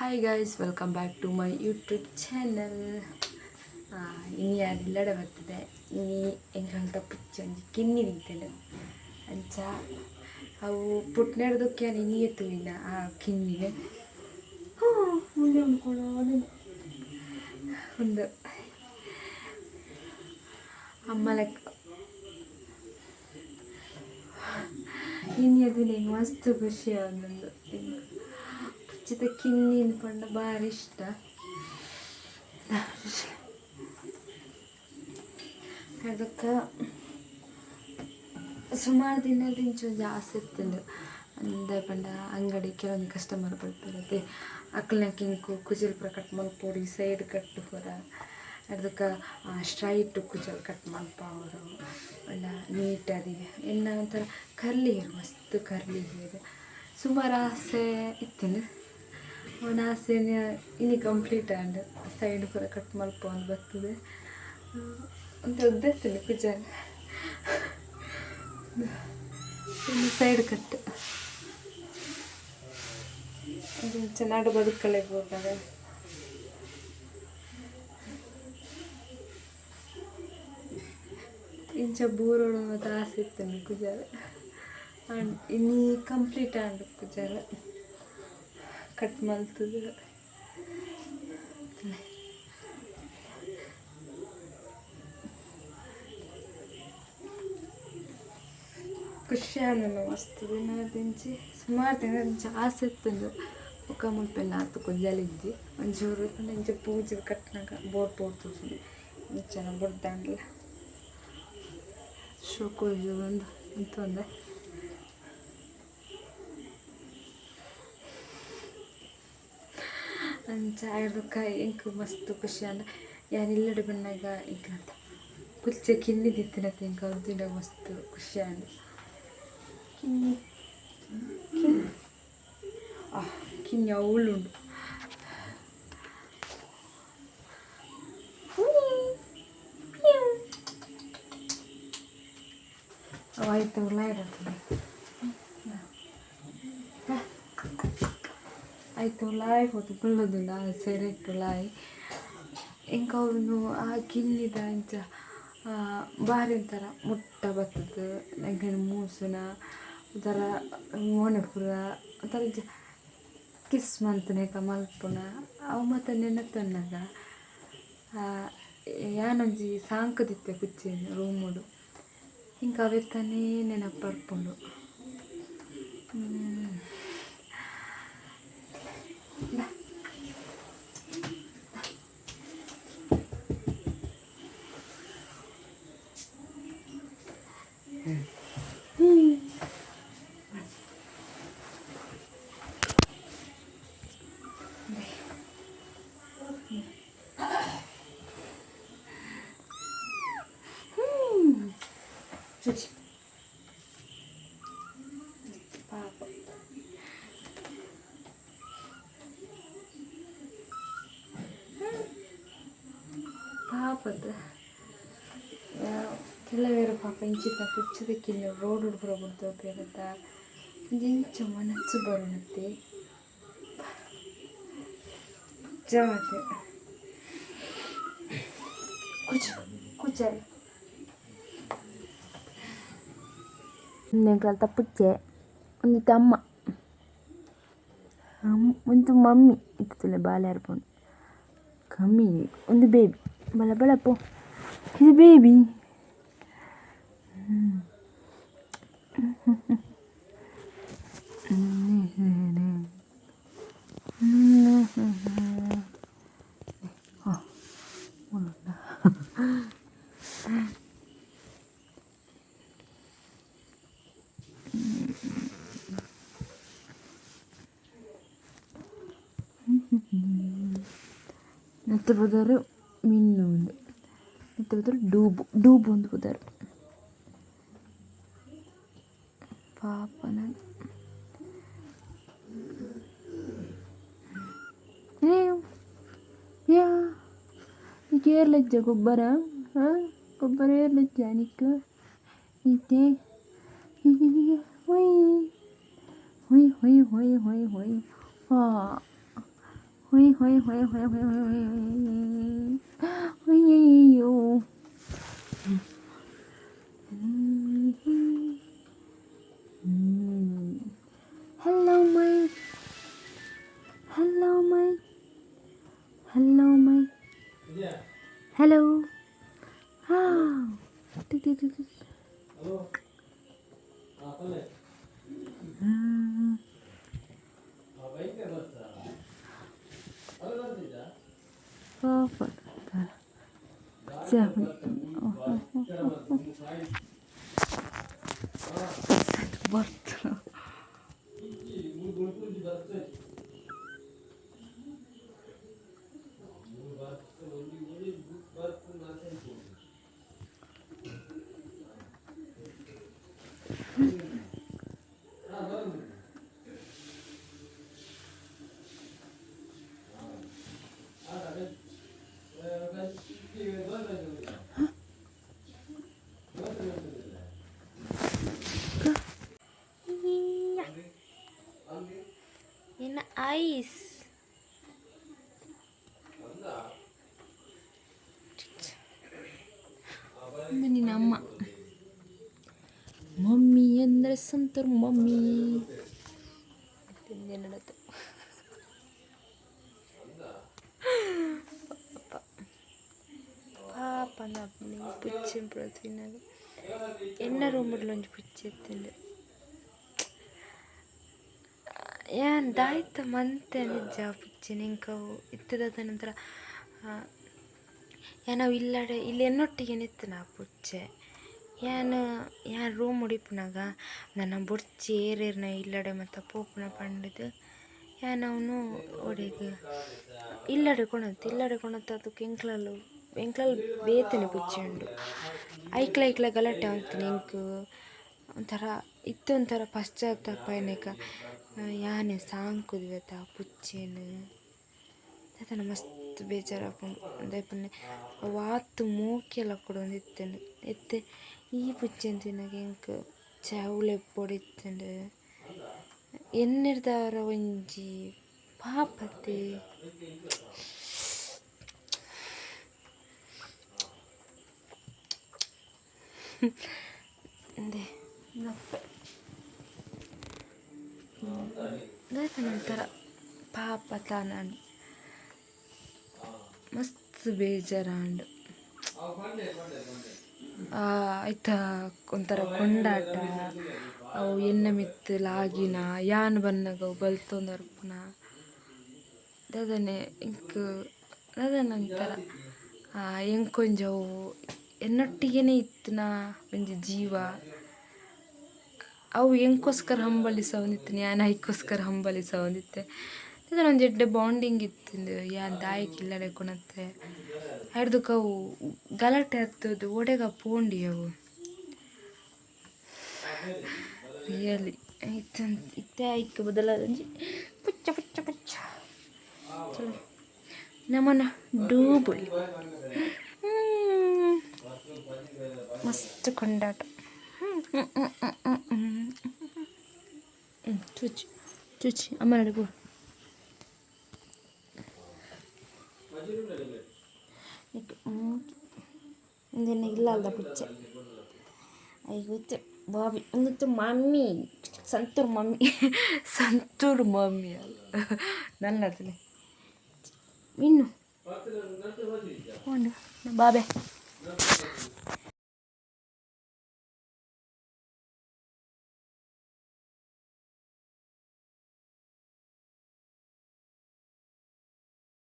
Hi guys, welcome back to my YouTube channel. ಇನ್ನು ಯಾರಿಲ್ಲಡೆ ಬರ್ತದೆ ಇನ್ನು ಎಂಗಂತ ಪುಚ್ಚಂಜಿ ಕಿನ್ನಿ ನಿಂತೇನೆ ಅಂಚ ಅವು ಪುಟ್ನೆಡ್ದಕ್ಕೆ ಇನ್ನು ಎತ್ತು ಇನ್ನ ಆ ಕಿನ್ನಿಗೆ ಮುಂದೆ ಉಂಡ್ಕೊಳ್ಳೋದು ಒಂದು ಅಮ್ಮ ಲೆಕ್ಕ ಇನ್ನು ಅದು ನಂಗೆ ಮಸ್ತ್ ಖುಷಿ ಒಂದೊಂದು ಪುಚ್ಚದ ಕಿನ್ನಿ ಅಂದ್ಕೊಂಡು ಭಾರಿ ಇಷ್ಟ. ಅದಕ್ಕೆ ಸುಮಾರು ದಿನದಿಂದ ಜಾಸ್ತಿ ಇರ್ತದೆ ಅಂದ ಪಂಡ ಅಂಗಡಿ ಕೆಲವೊಂದು ಕಸ್ಟಮರ್ ಬರ್ತಿರುತ್ತೆ ಅಕ್ಕಲ್ನಾಕ ಹಿಂಗೆ ಕುಜಲ್ಪುರ ಕಟ್ ಮಲ್ಪೊಡಿ ಸೈಡ್ ಕಟ್ಟು ಹೊರ ಅದಕ್ಕೆ ಸ್ಟ್ರೈಟ್ ಕುಜಲ್ ಕಟ್ ಮಲ್ಪ ಅವರು ಎಲ್ಲ ನೀಟಾಗಿ ಇನ್ನು ಒಂಥರ ಕರ್ಲಿ ಹೇರ್ ಮಸ್ತ್ ಕರ್ಲಿ ಹೇರ್ ಸುಮಾರು ಆಸೆ ಇತ್ತು. ಅವನ ಆಸೆ ಇನ್ನು ಕಂಪ್ಲೀಟ್ ಆಂಡ್ ಸೈಡ್ ಪೂರ ಕಟ್ ಮಲ್ಪ ಅಂತ ಬರ್ತದೆ ಅಂತ ಉದ್ದಿರ್ತೀನಿ ಕುಜಲ್ ಇನ್ನು ಸೈಡ್ ಕಟ್ ಅದು ಚೆನ್ನಾಗಿ ಬದುಕಲೆ ಹೋದಾಗ ಇಂಚ ಬೂರೋಡು ಮತ್ತು ಆಸೆ ಇರ್ತೇನೆ ಕುಜಾಲ ಇನ್ನೀ ಕಂಪ್ಲೀಟ್ ಆಂಡ್ ಕುಜಾಲ ಕಟ್ ಮಲ್ತದ ಖುಷಿ ಆನಂದ ಮಸ್ತ್ ದಿನದಿಂಚಿ ಸುಮಾರು ದಿನದಿಂಚ ಆಸೆ ಇತ್ತಂದು ಮುಖ ಮುಲ್ಪೆಲ್ಲ ಆತು ಕುಜಲಿದ್ದಿ ಒಂಚೂರು ಇಂಚ ಪೂಜೆ ಕಟ್ಟಿನಾಗ ಬೋರ್ ತೋರಿಸಿ ಚೆನ್ನಾಗಿ ಬಡ್ದಾಂಡ್ಲ ಶೋಕೋಜು ಒಂದು ಅಂತ ಒಂದೆ ಅಂಚ ಇರ್ದಕ್ಕೆ ಇಂಕ ಮಸ್ತ್ ಖುಷಿ ಅಂದ್ರೆ ಯಾರಿಲ್ಲಡೆ ಬಂದಾಗ ಇಂಕಂತ ಪುಚ್ಚೆ ಕಿನ್ನಿ ದಿತ್ತಿನತ್ತ ಇಂಕ ಅವ್ರದ್ದು ಮಸ್ತ್ ಖುಷಿ ಅಂದು ಕಿನ್ನಿ ಕಿನ್ನಿ ಅವಳುಂಡು ಆಯ್ತು ಇರ್ತದೆ ಆಯ್ತು ಲಾಯ್ ಹೋತು ಬೀಳೋದಿಲ್ಲ ಸೈಡ್ ಇಟ್ಟು ಲಾಯ್ ಇಂಕ ಅವನು ಆ ಕಿನ್ನಿದ ಇಂಚ ಭಾರಿ ಒಂಥರ ಮುಟ್ಟ ಬರ್ತದೆ ನಂಗೆ ಮೂಸುನ ಒಂಥರ ಮೋನೆಪುರ ಒಂಥರ ಇಂಚ ಕಿಸ್ ಮಂತನೇಕ ಮಲ್ಪುನ ಅವು ಮತ್ತು ನೆನತನ್ನಾಗ ಯಾನೊಂಜಿ ಸಾಂಕದಿತ್ತೆ ಕುಚ್ಚೇನು ರೂಮುಡು ಇಂಕ ಅವೆತ್ತಾನೇ ನೆನಪರ್ಪುಂಡು. Cuci. Papa. ಪಾಪದ ಕೆಲವೇರು ಪಾಪ ಇಂಚಿತ ಪುಚ್ಚದಕ್ಕಿಲ್ಲ ರೋಡ್ ಹುಡುಗರ ಬಿಡ್ದೋಗ್ಬೇಕಂತ ಇಂಚ ಮನಸ್ಸು ಬರುಣತ್ತೆ ಜಮತೆ ಕುಚಲ್ ನೆಂಕಂತ ಪುಚ್ಚೆ ಒಂದಿತ್ತು ಅಮ್ಮ ಒಂದು ಮಮ್ಮಿ ಇತ್ತಲೆ ಬಾಲೆ ಹರ್ಕೊಂಡು ಕಮ್ಮಿ ಒಂದು ಬೇಬಿ ಬಲ ಬಳಪು ಇದು ಬೇಬಿ ನೆತ್ತ ಬುದರು ಮಿನ್ನು ಒಂದು ನೆತ್ತ ಬುದರು ಡೂಬು ಒಂದು ಬುದರು ಪಾಪನ ಯಾ ಏರ್ಲಜ್ಜ ಗೊಬ್ಬರ ಗೊಬ್ಬರ ಏರ್ಲಜ್ಜ ನಿಕ್ಕ ಇತ್ತೆ ಹೊಯ್ ಹೊಯ್ ಹೊಯ್ ಹೊಯ್ ಹೊಯ್ ಹೊಯ್ ಹಾ ಹೊಯ್ ಹೊಯ್ ಹೊಯ್ ಹೊಯ್ ಹೊಯ್ ಹೊಯ್ ಹೊಯ್ಯಯ್ಯೋ. Hello Mike. Hello Mike. Hello Mike. Hello. Ah. Hello. In ice. ನಿನ್ನ ಅಮ್ಮ ಮಮ್ಮಿ ಅಂದರೆ ಸಂತೂರ್ ಮಮ್ಮಿ ತಿಂದೇನಡತ್ತು. ಪಾಪ ನಮ್ಮನಿ ಪುಚ್ಚಿ ತಿನ್ನಾಗ ಎನ್ನ ರೂಮಡ್ಲ ಒಂಜಿ ಪುಚ್ಚಿ ಎತ್ತಂಡು ಏನ್ ದಾಯ್ತ ಮಂತೆ ನಿಜ ಪುಚ್ಚಿ ನಿಂಕವು ಇತ್ತದ ನಂತರ ನಾವು ಇಲ್ಲಡೆ ಇಲ್ಲಿ ಎನ್ನೊಟ್ಟಿಗೆ ನಿತ್ತನ ಪುಚ್ಚೆ ಯಾನು ರೂಮ್ ಉಡಿಪುನಾಗ ನನ್ನ ಬುಡ್ಚಿ ಏರೇರ್ನ ಇಲ್ಲಡೆ ಮತ್ತು ಪೋಪುನ ಪಂಡದು ಅವನು ಒಡೆಗೆ ಇಲ್ಲಡೆ ಕೊಣತ್ತು ಅದಕ್ಕೆ ಎಂಕ್ಲಲ್ಲಿ ಬೇತನೆ ಪುಚ್ಚಿ ಉಂಡು ಐಕ್ಲ ಗಲಾಟೆ ಆಗ್ತೀನಿ ಇಂಕು ಒಂಥರ ಪಶ್ಚಾತ್ತಾಪ ಏನಕ ಯಾನೆ ಸಾಂಕುದಿವತ್ತ ಪುಚ್ಚೇನು ಅದನ್ನು ಮಸ್ತ್ ಬೇಜಾರಾಪುಂಡು ಅಂದೈಪನ್ನೆ ವಾತು ಮೂಕೆಲ್ಲ ಕೊಡೊಂದು ಇತ್ತಂಡು ಎತ್ತೆ ಈ ಪುಚ್ಚೆನ್ ತಿನ್ನಗ ಎಂಕ್ ಚೌಳೆ ಪೊಡಿತ್ತಂಡು ಎನ್ನಿರ್ದವರ ಒಂಜಿ ಪಾಪತೆ ಅಂದೆ ನಂತರ ಪಾಪ ತಾನು ಮಸ್ತ್ ಬೇಜಾರಾಂಡು ಆಯ್ತಾ ಒಂಥರ ಕೊಂಡಾಟ ಅವು ಎನ್ನ ಮಿತ್ತು ಲಾಗಿನ ಯಾನ್ ಬನ್ನಗ ಅವು ಬಲ್ತೊಂದರ್ಪುನ ದಾದನೆ ಒಂಥರ ಎಂಕೊಂಜವು ಎನ್ನೊಟ್ಟಿಗೆನೇ ಇತ್ತನ ಒಂಜಿ ಜೀವ ಅವು ಎಂಕೋಸ್ಕರ ಹಂಬಲಿಸವಂದಿತ್ತು ಯಾನ್ ಐಕೋಸ್ಕರ ಹಂಬಲಿಸವಂದಿತ್ತೆ ಅದನ್ನು ಒಂದು ಎಡ್ಡೆ ಬಾಂಡಿಂಗ್ ಇತ್ತಿಂದು ಯಾನ್ ದಾಯಕ್ ಇಲ್ಲಡೆ ಕೊನತ್ತೆ ಹಿಡ್ದಕ್ಕೆ ಅವು ಗಲಾಟೆ ಹತ್ತದು ಒಡೆಗ ಪೋಂಡಿ ಅವು ರಿಯಲಿ ಇತ್ತೆ ಐಕ್ ಬದಲಾದಂಜಿ ಪುಚ್ಚ ಪುಚ್ಚ ಪುಚ್ಚ ಚಲೋ ನಮ್ಮನ ಡೂಬುಳಿ ಮಸ್ತ್ ಕೊಂಡಾಟ ಚುಚ್ಚಿ ಅಮ್ಮ ನಡಿಪು ಇಂದೆನ್ನ ಇಲ್ಲ ಅಲ್ದ ಪುಚ್ಚೆ ಐಗೊತ್ತು ಬಾಬಿ ಒಂದತ್ತು ಮಮ್ಮಿ ಸಂತೂರ್ ಮಮ್ಮಿ ಅಲ್ಲ ನನ್ನದಲೆ ಇನ್ನು ಬಾಬೆ